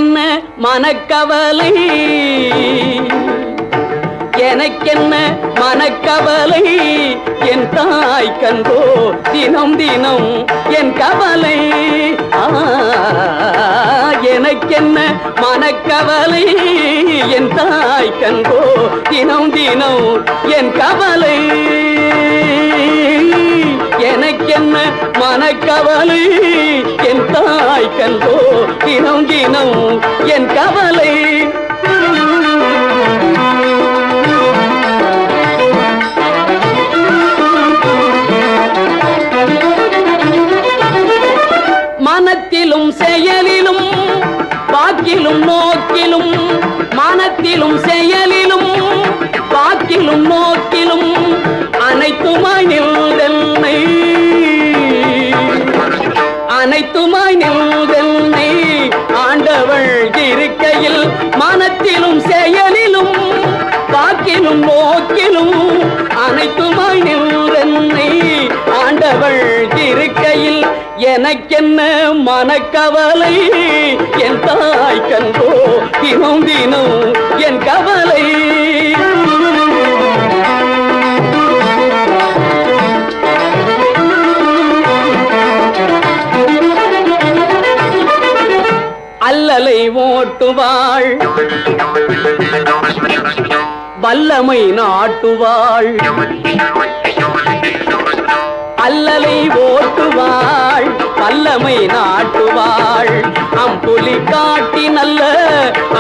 எனக்கென்ன மனக்கவலை எனக்கென்ன மனக்கவலை என் தாய் கண்டோ தினம் தினம் என் கவலை எனக்கென்ன மனக்கவலை என் தாய் கண்டோ தினம் தினம் என் கவலை எனக்கென்ன மனக்கவலை என் தாய் கண்டோ தினம் தினம் என் கவலை மனத்திலும் செயலிலும் வாக்கிலும் நோக்கிலும் மனத்திலும் செயலிலும் வாக்கிலும் நோக்கிலும் அனைத்துமாய் நின்றென்னை அனைத்துமாய் நின்றென்னை ஆண்டவள் இருக்கையில் மனத்திலும் செயலிலும் வாக்கிலும் நோக்கிலும் அனைத்துமாய் நின்றென்னை ஆண்டவள் இருக்கையில் எனக்கென்ன மனக்கவலை என் தாய் கண்டோ தினம் தினம் என் கவலை அல்லலை ஓட்டுவாள் வல்லமை நாட்டுவாள் அல்லலை ஓட்டுவாள் வல்லமை நாட்டுவாள் அம்புலி காட்டி நல்ல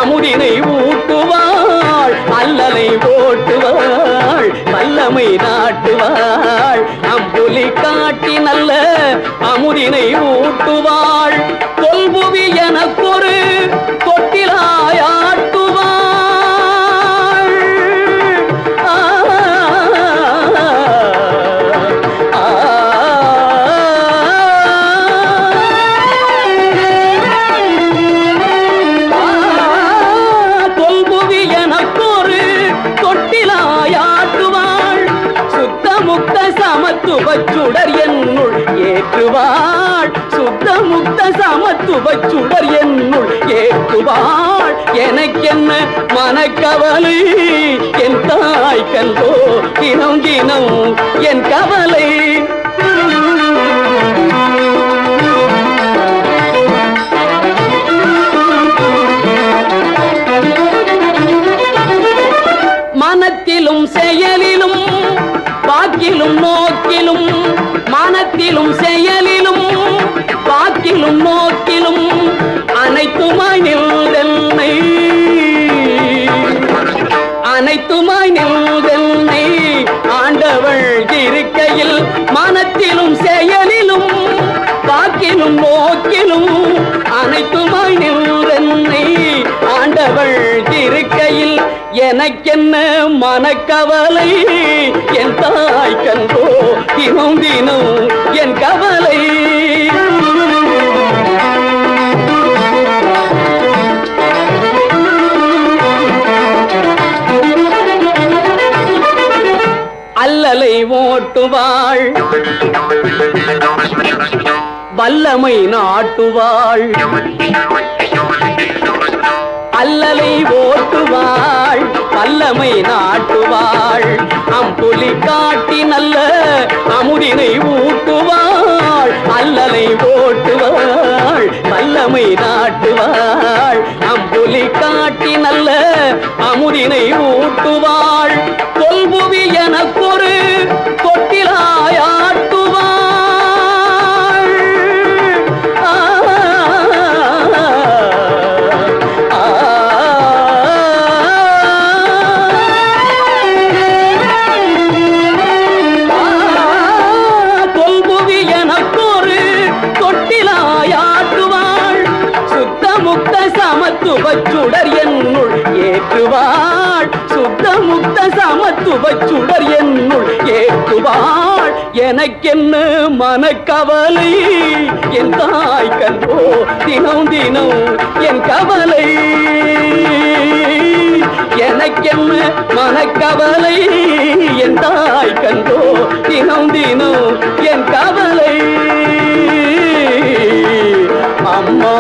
அமுதினை ஊட்டுவாள் அல்லலை ஓட்டுவாள் வல்லமை நாட்டுவாள் அம்புலி காட்டி நல்ல அமுதினை ஊட்டுவாள் தொல்புவி எனக்கொரு தொட்டிலாயாட்டுவாள் தொல்புவி எனக்கொரு தொட்டிலாயாட்டுவாள் சுத்த முக்த சமத்துவ சுடர் என்னுள் ஏற்றுவாள் சுத்த முக்த சமத்துவ சுடர் என்னுள் ஏற்றுவாள் எனக்கென்ன மனக்கவலை என் தாய் கண்டோ தினம் தினம் என் கவலை மனத்திலும் செயலிலும் வாக்கிலும் நோக்கிலும் மனத்திலும் செயலிலும் வாக்கிலும் நோக்கிலும் அனைத்துமாய் நின்றென்னை அனைத்துமாய் நின்றென்னை ஆண்டவள் இருக்கையில் மனத்திலும் செயலிலும் வாக்கிலும் நோக்கிலும் அனைத்துமாய் நின்றென்னை ஆண்டவள் இருக்கையில் எனக்கென்ன மனக்கவலை என் தாய் கண்டோ தினம் தினம் என் கவலை அல்லலை ஓட்டுவாள் வல்லமை நாட்டுவாள் அல்லலை ஓட்டுவாள் வல்லமை நாட்டுவாள் அம்புலி காட்டி நல்ல அமுதினை ஊட்டுவாள் அல்லலை ஓட்டுவாள் வல்லமை நாட்டுவாள் அம்புலி காட்டி நல்ல அமுதினை ஊட்டுவாள் தொல்புவி எனக்கொரு தொட்டிலாயாட்டுவாள் தொல்புவி எனக்கொரு தொட்டிலாயாட்டுவாள் சுத்த முக்த சமத்துவ சுடர் என்னுள் ஏற்றுவாள் சுத்த முக்த சமத்துவ சுடர் என்னுள் ஏற்றுவாள் எனக்கென்ன மனக்கவலை என் தாய் கண்டோ தினம் தினம் என் கவலை எனக்கென்ன மனக்கவலை என் தாய் கண்டோ தினம் தினம் என் கவலை அம்மா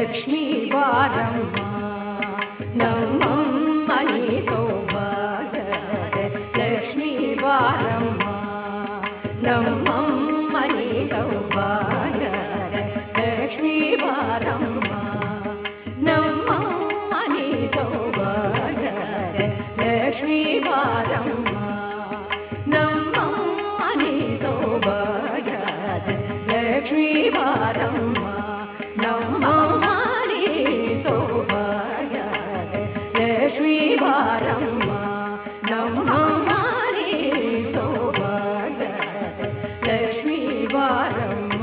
ಲಕ್ಷ್ಮೀ ಬಾರಮ್ಮ ನಮ್ಮಮ್ಮ ನೀ ಸೌಭಾಗ್ಯದ ಲಕ್ಷ್ಮೀ ಬಾರಮ್ಮ ನಮ್ಮಮ್ಮ ನೀ ಸೌಭಾಗ್ಯದ ಲಕ್ಷ್ಮೀ ಬಾರಮ್ಮ ನಮ್ಮಮ್ಮ ನೀ ಸೌಭಾಗ್ಯದ ಲಕ್ಷ್ಮೀ ಬಾರಮ್ಮ ನಮ್ಮಮ್ಮ ನೀ ಸೌಭಾಗ್ಯದ ಲಕ್ಷ್ಮೀ ಬಾರಮ್ಮ ನಮ್ಮಮ್ಮ ನೀ ಸೌಭಾಗ್ಯದ ಲಕ್ಷ್ಮೀ ಬಾರಮ್ಮ ನಮ್ಮಮ್ಮ ನೀ ಸೌಭಾಗ್ಯದ ಲಕ್ಷ್ಮೀ ಬಾರಮ್ಮ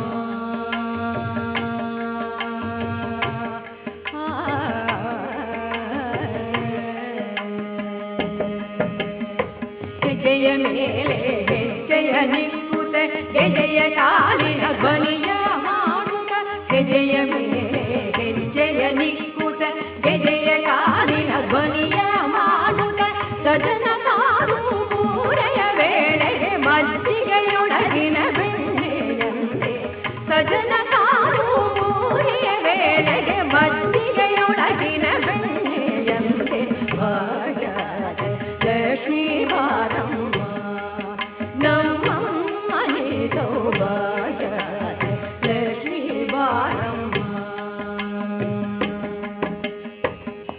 ಹೆಜ್ಜೆಯ ಮೇಲೆ ಹೆಜ್ಜೆಯ ನಿಕ್ಕುತ್ತ ಹೆಜ್ಜೆಯ ಕಾಲಿನ ಧ್ವನಿಯ ಮಾಡುತ್ತ ಹೆಜ್ಜೆಯ ಮೇಲೆ ಹೆಜ್ಜೆಯ ನಿಕ್ಕುತ್ತ ಹೆಜ್ಜೆಯ ಕಾಲಿನ ಧ್ವನಿಯ ಮಾಡುತ್ತ ಸಜನ ಕಾರು ಪೂರೆಯ ವೇಳೆಗೆ ಮಜ್ಜಿಗೆಯೊಳಗಿನ ಬೆಣ್ಣೆಯಂತೆ ಸಜನ ಕಾರು ಪೂರೆಯ ವೇಳೆಗೆ ಮಜ್ಜಿಗೆಯೊಳಗಿನ ಬೆಣ್ಣೆಯಂತೆ ಭಾಗ್ಯದ ಲಕ್ಷ್ಮೀ ಬಾರಮ್ಮ ನಮ್ಮಮ್ಮ ನೀ ಸೌಭಾಗ್ಯದ ಲಕ್ಷ್ಮೀ ಬಾರಮ್ಮ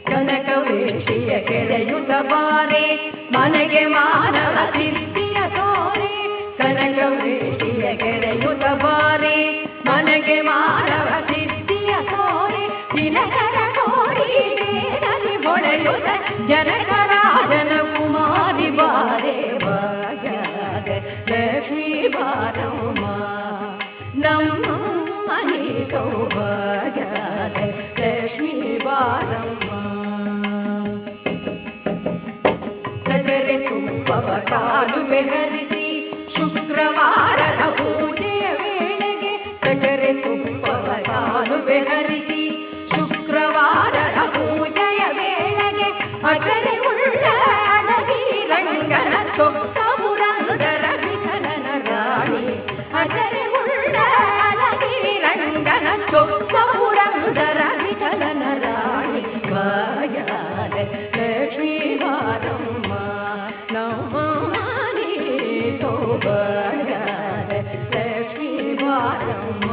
ಕನಕವೇಶಿಯ ಕೆರೆಯುತ ಬಾರೆ ಮನೆಗೆ ಮಾನವ ಸಿದ್ಧಿಯ ತೋರೆ ಕನಕವೇಶಿಯ ಕೆರೆಯುತ ಬಾರೆ ಮನೆಗೆ ಮಾನವ ಸಿದ್ಧಿಯ ತೋರೆ ದಿನಕರ ಕೋರಿಗೇರಲಿ ಹೊಳೆಯುತ್ತ ಜನಕರಾಜನ ಕುಮಾರಿ ಬಾರೆ ಭಾಗ್ಯದ ಲಕ್ಷ್ಮೀ ಬಾರಮ್ಮ ನಮ್ಮಮ್ಮ ನೀ ಸೌಭಾಗ್ಯದ ಲಕ್ಷ್ಮೀ ಬಾರಮ್ಮ ಸಜರೆ ತುಪ್ಪವ ಕಾಲುವೆ ಹರಿಸಿ ಶುಕ್ರವಾರದ ಪೂಜೆಯ ವೇಳೆಗೆ ಸಜರೆ ತುಪ್ಪವ ಕಾಲುವೆ ಹರಿಸಿ ಶುಕ್ರವಾರದ ಪೂಜೆಯ ವೇಳೆಗೆ ಅಜರೆ ಉಳ್ಳ ಅಡವಿ ರಂಗನ ಸೊಕ್ಕ ಪುರಂದರ ವಿಠಲನ ರಾಣಿ ಅಜರೆ ಉಳ್ಳ ಅಡವಿ ರಂಗನ ಸೊಕ್ಕ ಪುರಂದರ ವಿಠಲನ ರಾಣಿ ಭಾಗ್ಯದ ಲಕ್ಷ್ಮೀ ಬಾರಮ್ಮ ನಮ್ಮಮ್ಮ ನೀ ಸೌಭಾಗ್ಯದ ಲಕ್ಷ್ಮೀ ಬಾರಮ್ಮ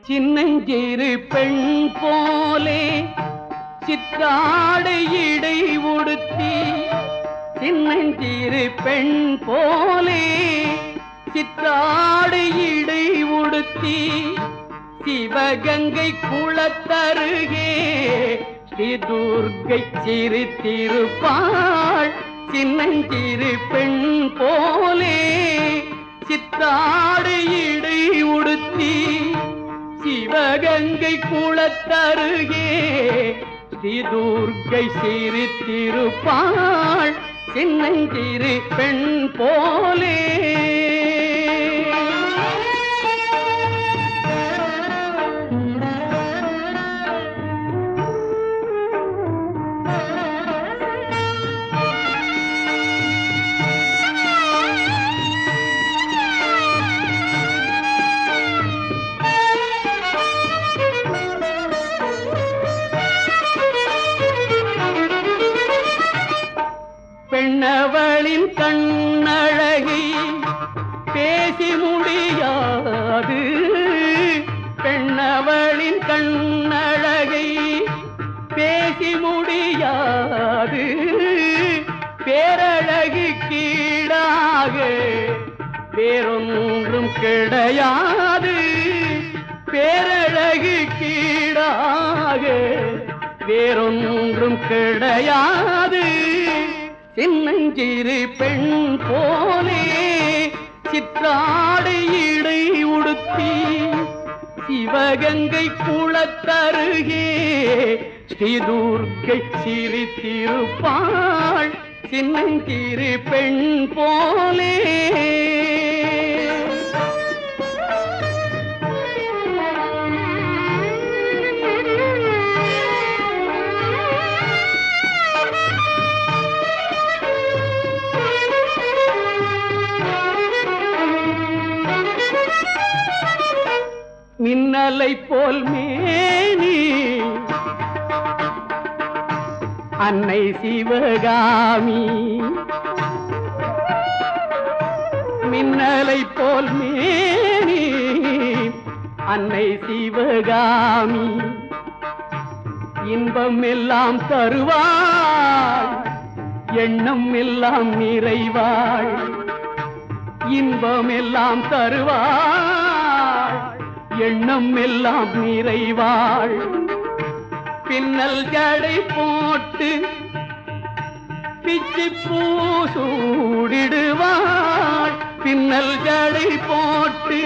சின்னஞ்சிறு பெண் போலே சித்தாடை இடை உடுத்தி சின்னஞ்சிறு பெண் போலே சித்தாடை இடை உடுத்தி சிவகங்கை குளத்தருகே ஸ்ரீ துர்க்கை சிரித்திருப்பாள் சின்னஞ்சிறு பெண் போலே சித்தாடை இடை உடுத்தி சிவகங்கை குளத்தருகே ஸ்ரீ துர்க்கை சிரித்திருப்பாள் சின்னஞ்சிறு பெண் போலே பெண்ணவளின் கண்ணழகை பேசி முடியாது பெண்ணவளின் கண்ணழகை பேசி முடியாது பேரழகு கீழாக வேறொன்றும் கிடையாது பேரழகு கீழாக வேறொன்றும் கிடையாது சின்னஞ்சிறு பெண் போலே சிற்றாடை இடை உடுத்தி சிவகங்கை குளத்தருகே ஸ்ரீ துர்க்கை சிரித்திருப்பாள் சின்னஞ்சிறு பெண் போலே மின்னலை போல் மேனி அன்னை சிவகாமி மின்னலை போல் மேனி அன்னை சிவகாமி இன்பம் எல்லாம் தருவாள் எண்ணம் எல்லாம் நிறைவாள் இன்பம் எல்லாம் தருவாள் எண்ணம் எல்லாம் நிறைவாள் பின்னல் ஜடை போட்டு பிச்சி பூசூடிடுவாள் பின்னல் ஜடை போட்டு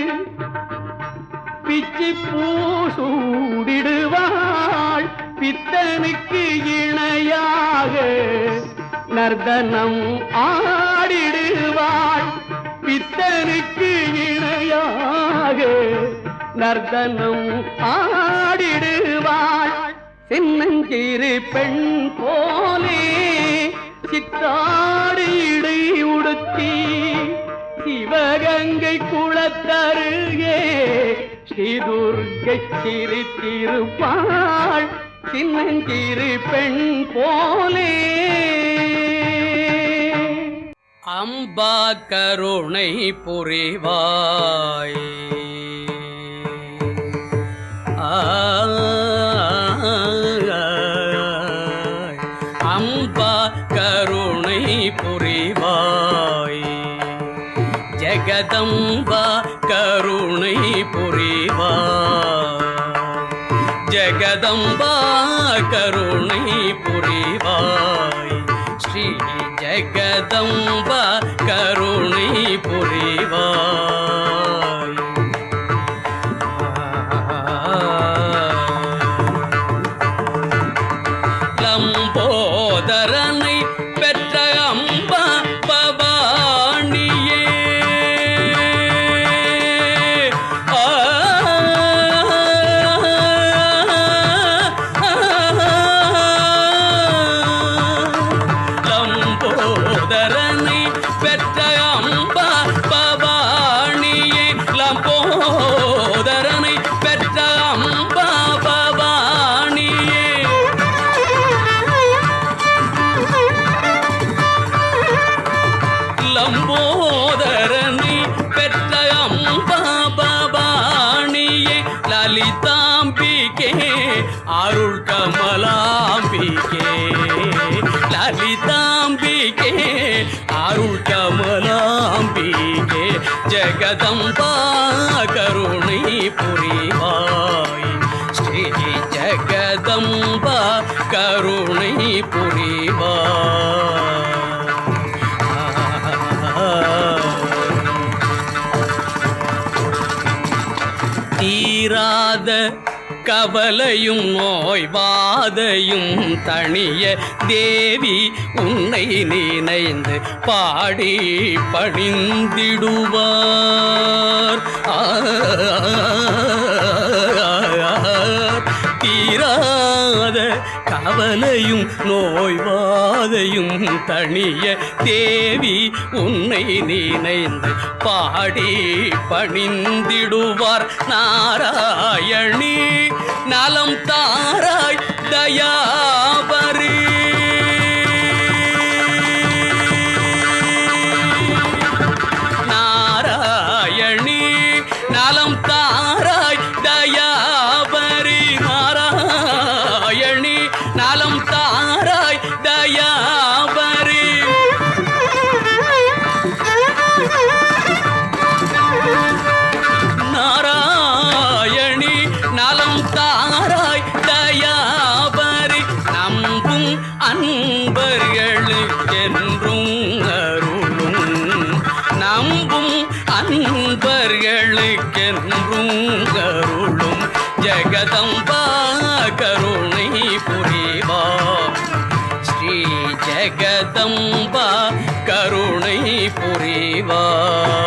பிச்சி பூசூடிடுவாள் பித்தனுக்கு இணையாக நர்தனம் ஆடிடுவாள் பித்தனுக்கு இணையாக நர்தனம் ஆடிடுவாள் சின்னஞ்சிறு பெண் போலே சித்தாடு இடை உடுத்தி சிவகங்கை குளத்தருகே ஸ்ரீதுர்கை சிரித்திருப்பாள் சின்னஞ்சிறு பெண் போலே அம்பா கருணை புரிவாய் அம்பா கருணை புரிவாய் ஜெகதம்பா கருணை புரிவாய் ஜெகதம்பா கருணை புரிவாய் ஸ்ரீ ஜெகதம்பா கருணை புரிவாய் லம்போதரனை பெற்ற அம்பா பவானியே லம்போதரனை பெற்ற அம்பா பவானியே லம்போதரனை பெற்ற அம்பா பவானியே லம்போதரனை பெற்ற அம்பா பவானியே லலிதாம்பிகே அருள் கமலாம்பிகே லலிதாம்பிகே அருள் கமலாம்பிகே ஜெகதம்பா கருணை புரிவாய் ஸ்ரீ ஜெகதம்பா கருணை புரிவாய் தீராத கவலையும் நோய்வாதையும் தணிய தேவி உன்னை நினைந்து பாடி பணிந்திடுவார் தீராத கவலையும் நோய்வாதையும் தணிய தேவி உன்னை நினைந்து பாடி பணிந்திடுவார் நாராயணி நலம் தாராய் தயாபரி நாராயணி நலம் தாராய் தயாபரி நாராயணி நலம் தாராய் தயாபரி நாராயணி நலம் தாராய் தயாபரி நம்பும் அன்பர்களுக்கென்றும் அருளும் நம்பும் அன்பர்களுக்கென்றும் அருளும் ஜெகதம்பா கருணை புரிவாய் ஸ்ரீ ஜெகதம்பா கருணை புரிவாய்.